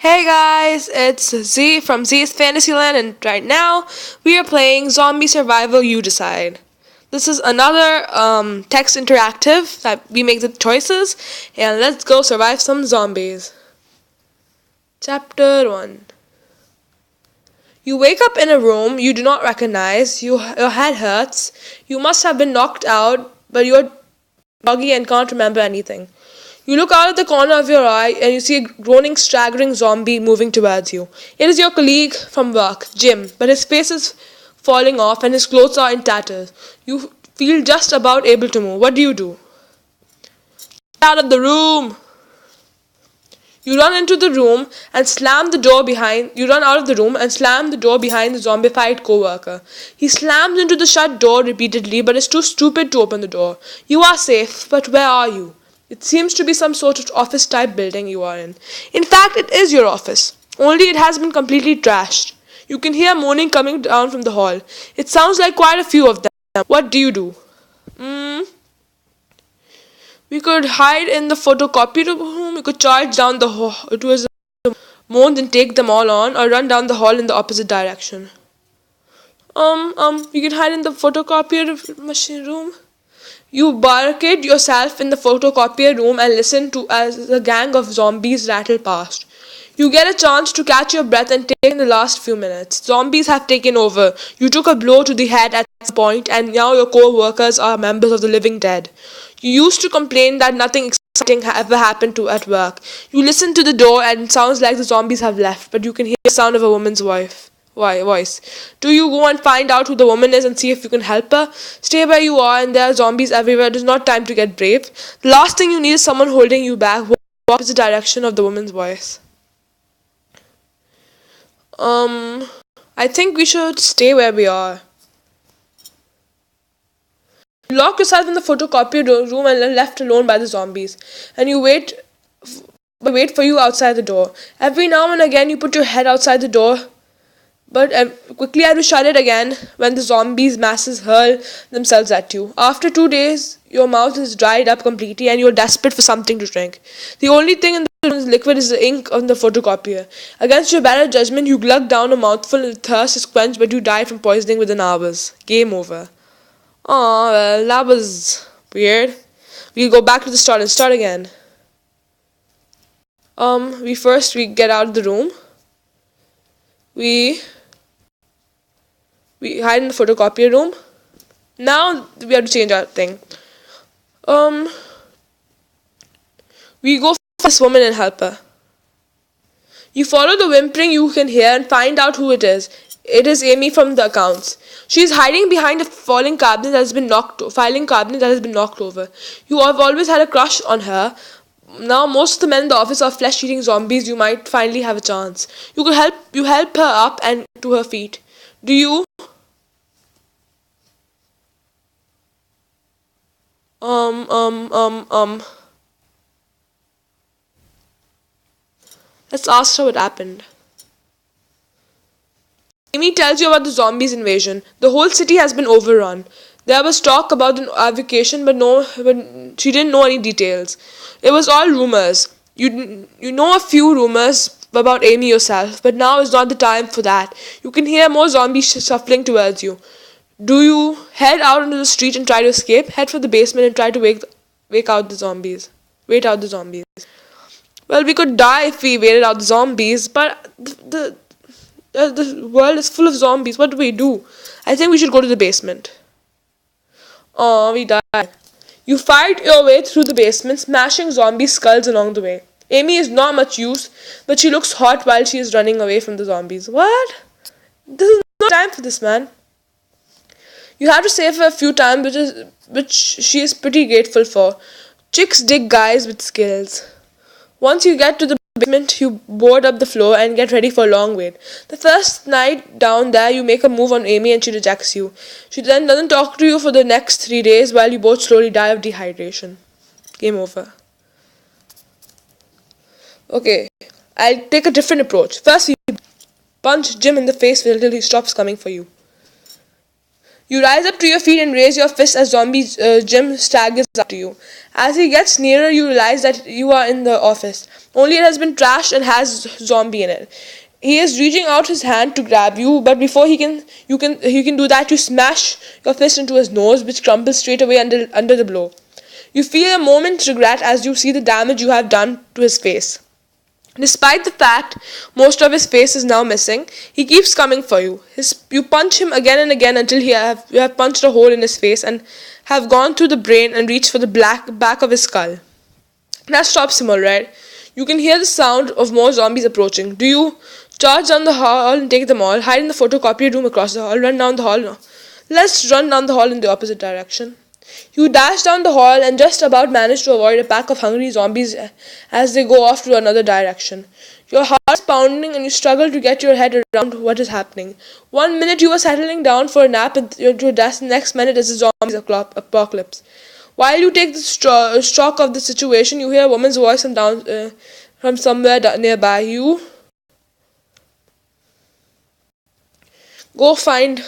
Hey guys, it's Z from Z's Fantasyland, and right now we are playing Zombie Survival You Decide. This is another text interactive that we make the choices, and let's go survive some zombies. Chapter 1. You wake up in a room you do not recognize, your head hurts, you must have been knocked out, but you're groggy and can't remember anything. You look out of the corner of your eye and you see a groaning, staggering zombie moving towards you. It is your colleague from work, Jim, but his face is falling off and his clothes are in tatters. You feel just about able to move. What do you do? Get out of the room! You run into the room and slam the door behind. You run out of the room and slam the door behind the zombified coworker. He slams into the shut door repeatedly, but is too stupid to open the door. You are safe, but where are you? It seems to be some sort of office-type building you are in. In fact, it is your office. Only it has been completely trashed. You can hear moaning coming down from the hall. It sounds like quite a few of them. What do you do? We could hide in the photocopy room. We could charge down the hall towards the moans and take them all on, or run down the hall in the opposite direction. We can hide in the photocopier machine room. You barricade yourself in the photocopier room and listen to as a gang of zombies rattle past. You get a chance to catch your breath and take in the last few minutes. Zombies have taken over. You took a blow to the head at some point, and now your co-workers are members of the living dead. You used to complain that nothing exciting ever happened to at work. You listen to the door and it sounds like the zombies have left, but you can hear the sound of a woman's voice. Do you go and find out who the woman is and see if you can help her? Stay where you are, and there are zombies everywhere. It is not time to get brave. The last thing you need is someone holding you back. Walk in the opposite direction of the woman's voice. I think we should stay where we are. You lock yourself in the photocopier room and are left alone by the zombies. And you wait for you outside the door. Every now and again you put your head outside the door, but quickly have to shut it again when the zombies' masses hurl themselves at you. After 2 days, your mouth is dried up completely and you're desperate for something to drink. The only thing in the liquid is the ink on the photocopier. Against your better judgment, you glug down a mouthful and thirst is quenched, but you die from poisoning within hours. Game over. Aw, well, that was weird. We'll go back to the start and start again. We get out of the room. We hide in the photocopier room. Now we have to change our thing. We go for this woman and help her. You follow the whimpering you can hear and find out who it is. It is Amy from the accounts. She is hiding behind a filing cabinet that has been knocked over. You have always had a crush on her. Now most of the men in the office are flesh-eating zombies. You might finally have a chance. You help her up and to her feet. Do you? Let's ask her what happened. Amy tells you about the zombies invasion. The whole city has been overrun. There was talk about an evacuation, but she didn't know any details. It was all rumors. You know a few rumors about Amy yourself, but now is not the time for that. You can hear more zombies shuffling towards you. Do you head out into the street and try to escape? Head for the basement and try to wait out the zombies. Well, we could die if we waited out the zombies, but the world is full of zombies. What do we do? I think we should go to the basement. Oh, we died. You fight your way through the basement, smashing zombie skulls along the way. Amy is not much use, but she looks hot while she is running away from the zombies. What? This is not time for this, man. You have to save her a few times, which she is pretty grateful for. Chicks dig guys with skills. Once you get to the basement, you board up the floor and get ready for a long wait. The first night down there, you make a move on Amy and she rejects you. She then doesn't talk to you for the next 3 days while you both slowly die of dehydration. Game over. Okay, I'll take a different approach. First, you punch Jim in the face until he stops coming for you. You rise up to your feet and raise your fist as zombie Jim staggers up to you. As he gets nearer, you realize that you are in the office. Only it has been trashed and has zombie in it. He is reaching out his hand to grab you, but before you can do that, you smash your fist into his nose, which crumbles straight away under the blow. You feel a moment's regret as you see the damage you have done to his face. Despite the fact most of his face is now missing, he keeps coming for you. You punch him again and again until you have punched a hole in his face and have gone through the brain and reached for the back of his skull. That stops him, alright. You can hear the sound of more zombies approaching. Do you charge down the hall and take them all? Hide in the photocopier room across the hall. Run down the hall. No. Let's run down the hall in the opposite direction. You dash down the hall and just about manage to avoid a pack of hungry zombies as they go off to another direction. Your heart is pounding and you struggle to get your head around what is happening. 1 minute you are settling down for a nap at your desk, the next minute is a zombies apocalypse. While you take the shock of the situation, you hear a woman's voice from somewhere nearby. You go find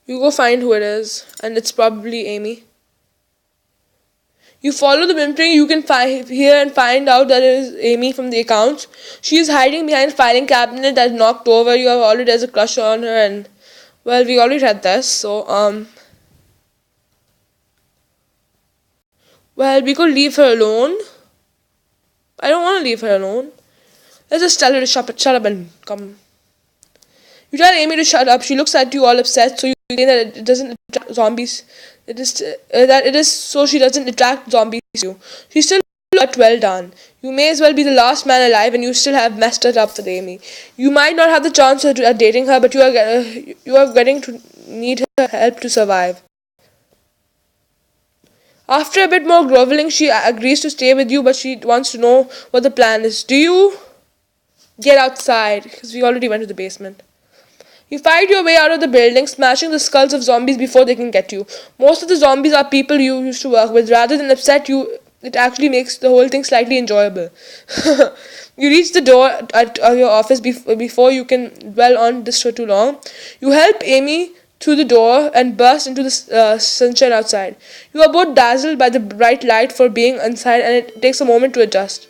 who it is, and it's probably Amy. You follow the whimpering you can hear and find out that it is Amy from the accounts. She is hiding behind a filing cabinet that's knocked over. You have already has a crush on her, and well, we already read this, so well, we could leave her alone. I don't want to leave her alone. Let's just tell her to shut up and come. You tell Amy to shut up. She looks at you all upset, so you say that it doesn't attract zombies. It is so she doesn't attract zombies to you. She still looks well done. You may as well be the last man alive, and you still have messed it up with Amy. You might not have the chance of dating her, but you are getting to need her help to survive. After a bit more groveling, she agrees to stay with you, but she wants to know what the plan is. Do you get outside? Because we already went to the basement. You fight your way out of the building, smashing the skulls of zombies before they can get you. Most of the zombies are people you used to work with. Rather than upset you, it actually makes the whole thing slightly enjoyable. You reach the door at your office before you can dwell on this for too long. You help Amy through the door and burst into the sunshine outside. You are both dazzled by the bright light for being inside, and it takes a moment to adjust.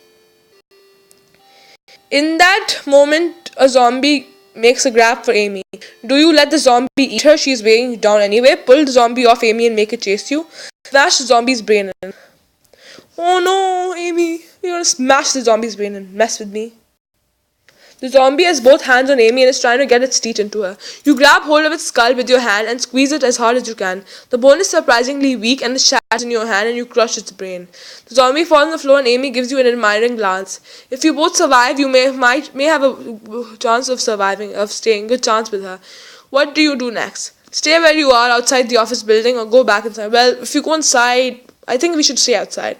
In that moment, a zombie makes a grab for Amy. Do you let the zombie eat her? She is weighing you down anyway. Pull the zombie off Amy and make it chase you. Smash the zombie's brain in. Oh no, Amy. You're gonna smash the zombie's brain and mess with me. The zombie has both hands on Amy and is trying to get its teeth into her. You grab hold of its skull with your hand and squeeze it as hard as you can. The bone is surprisingly weak and it shatters in your hand and you crush its brain. The zombie falls on the floor and Amy gives you an admiring glance. If you both survive, you may have a chance of surviving, of staying, good chance with her. What do you do next? Stay where you are outside the office building or go back inside? Well, if you go inside, I think we should stay outside.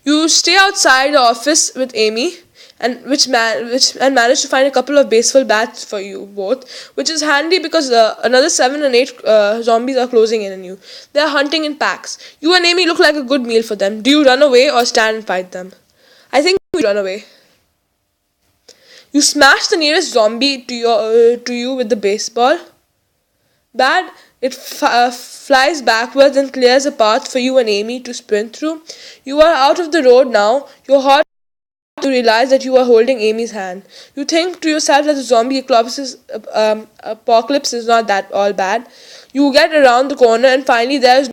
You stay outside the office with Amy and manage to find a couple of baseball bats for you both, which is handy because another 7 and 8 zombies are closing in on you. They are hunting in packs. You and Amy look like a good meal for them. Do you run away or stand and fight them? I think we run away. You smash the nearest zombie to you with the baseball bat. It flies backwards and clears a path for you and Amy to sprint through. You are out of the road now. Your heart to realize that you are holding Amy's hand. You think to yourself that the zombie apocalypse is not that all bad. You get around the corner and finally there's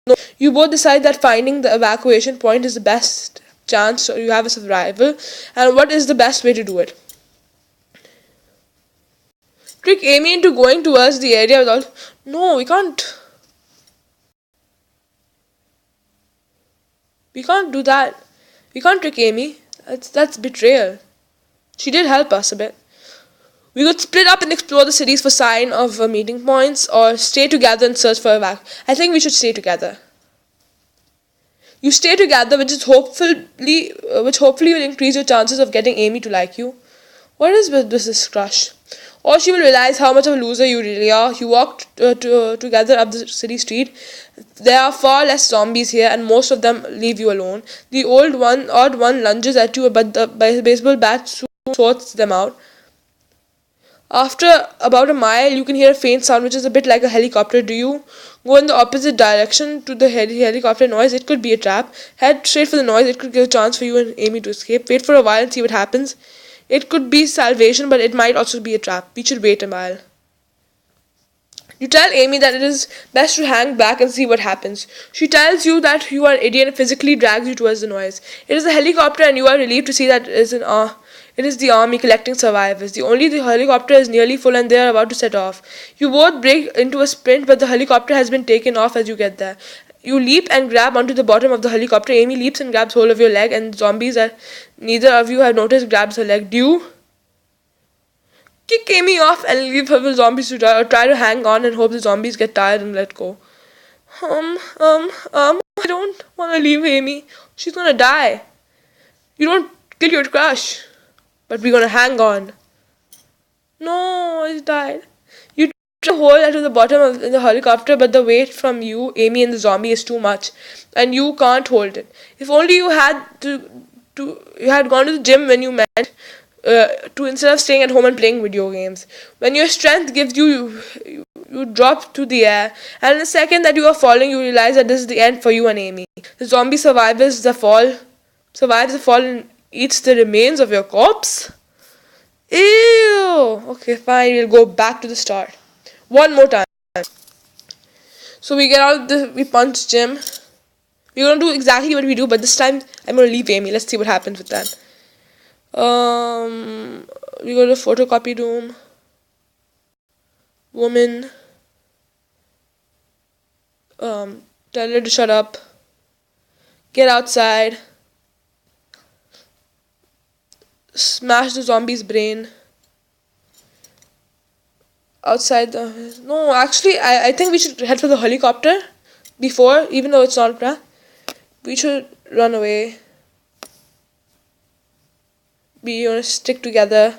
no. You both decide that finding the evacuation point is the best chance you have of survival, and what is the best way to do it. Trick Amy into going towards the area without. No, we can't. We can't do that. We can't trick Amy. That's betrayal. She did help us a bit. We could split up and explore the cities for sign of meeting points, or stay together and search for a vac. I think we should stay together. You stay together, which hopefully will increase your chances of getting Amy to like you. What is with this crush? Or she will realize how much of a loser you really are. You walk together up the city street. There are far less zombies here, and most of them leave you alone. The odd one lunges at you, but the baseball bat soon sorts them out. After about a mile, you can hear a faint sound which is a bit like a helicopter. Do you go in the opposite direction to the helicopter noise? It could be a trap. Head straight for the noise. It could give a chance for you and Amy to escape. Wait for a while and see what happens. It could be salvation, but it might also be a trap. We should wait a while. You tell Amy that it is best to hang back and see what happens. She tells you that you are an idiot and physically drags you towards the noise. It is a helicopter and you are relieved to see that it is the army collecting survivors. The helicopter is nearly full and they are about to set off. You both break into a sprint, but the helicopter has been taken off as you get there. You leap and grab onto the bottom of the helicopter. Amy leaps and grabs hold of your leg, and zombies that neither of you have noticed grabs her leg. Do you kick Amy off and leave her with zombies to die, or try to hang on and hope the zombies get tired and let go? I don't want to leave Amy. She's gonna die. You don't kill your crush, but we're gonna hang on. No, I died. You try to hold her to the bottom of the helicopter, but the weight from you, Amy, and the zombie is too much, and you can't hold it. If only you had you had gone to the gym when you met. To instead of staying at home and playing video games. When your strength gives you drop to the air, and in the second that you are falling, you realize that this is the end for you and Amy. The zombie survives the fall and eats the remains of your corpse. Ew. Okay, fine, we'll go back to the start. One more time. So we get out we punch Jim. We're gonna do exactly what we do, but this time I'm gonna leave Amy. Let's see what happens with that. We go to the photocopy room. Woman. Tell her to shut up. Get outside. Smash the zombie's brain. Outside the... No, actually, I think we should head for the helicopter before, even though it's not a trap. We should run away. We want to stick together.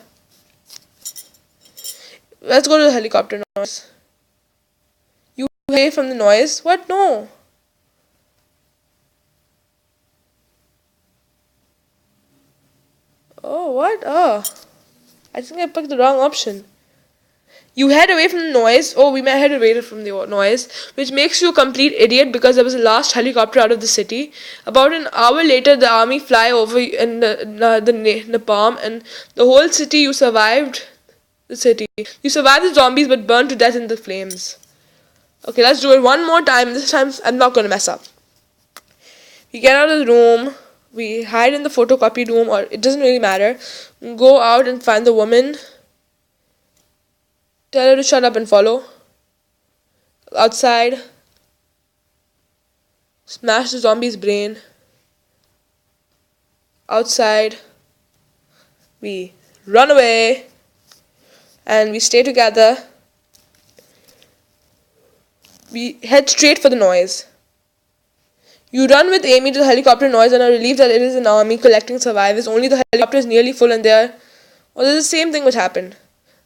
Let's go to the helicopter noise. You away from the noise? What? No. Oh, what? Oh. I think I picked the wrong option. You head away from the noise. Oh, we may head away from the noise, which makes you a complete idiot because there was the last helicopter out of the city. About an hour later, the army fly over in the napalm, and the whole city. You survived the city. You survived the zombies, but burned to death in the flames. Okay, let's do it one more time. This time, I'm not gonna mess up. We get out of the room. We hide in the photocopy room, or it doesn't really matter. Go out and find the woman. Tell her to shut up and follow. Outside. Smash the zombie's brain. Outside. We run away. And we stay together. We head straight for the noise. You run with Amy to the helicopter noise and are relieved that it is an army collecting survivors. Only the helicopter is nearly full and there's the same thing which happened.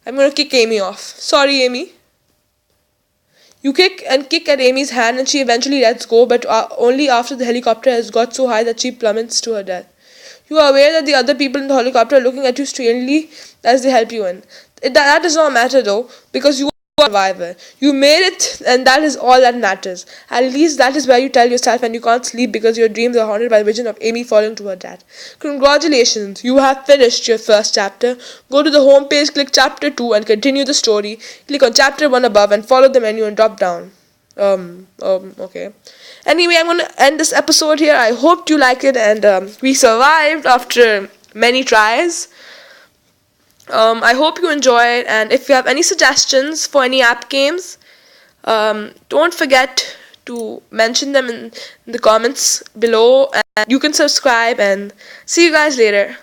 I'm going to kick Amy off. Sorry, Amy. You kick at Amy's hand and she eventually lets go, but only after the helicopter has got so high that she plummets to her death. You are aware that the other people in the helicopter are looking at you strangely as they help you in. That does not matter though, because you are a survivor. You made it, and that is all that matters. At least that is where you tell yourself when you can't sleep because your dreams are haunted by the vision of Amy falling to her death. Congratulations, you have finished your first chapter. Go to the home page, click chapter 2 and continue the story. Click on chapter 1 above and follow the menu and drop down. Okay. Anyway, I'm going to end this episode here. I hope you like it, and we survived after many tries. I hope you enjoy it, and if you have any suggestions for any app games, don't forget to mention them in the comments below, and you can subscribe, and see you guys later.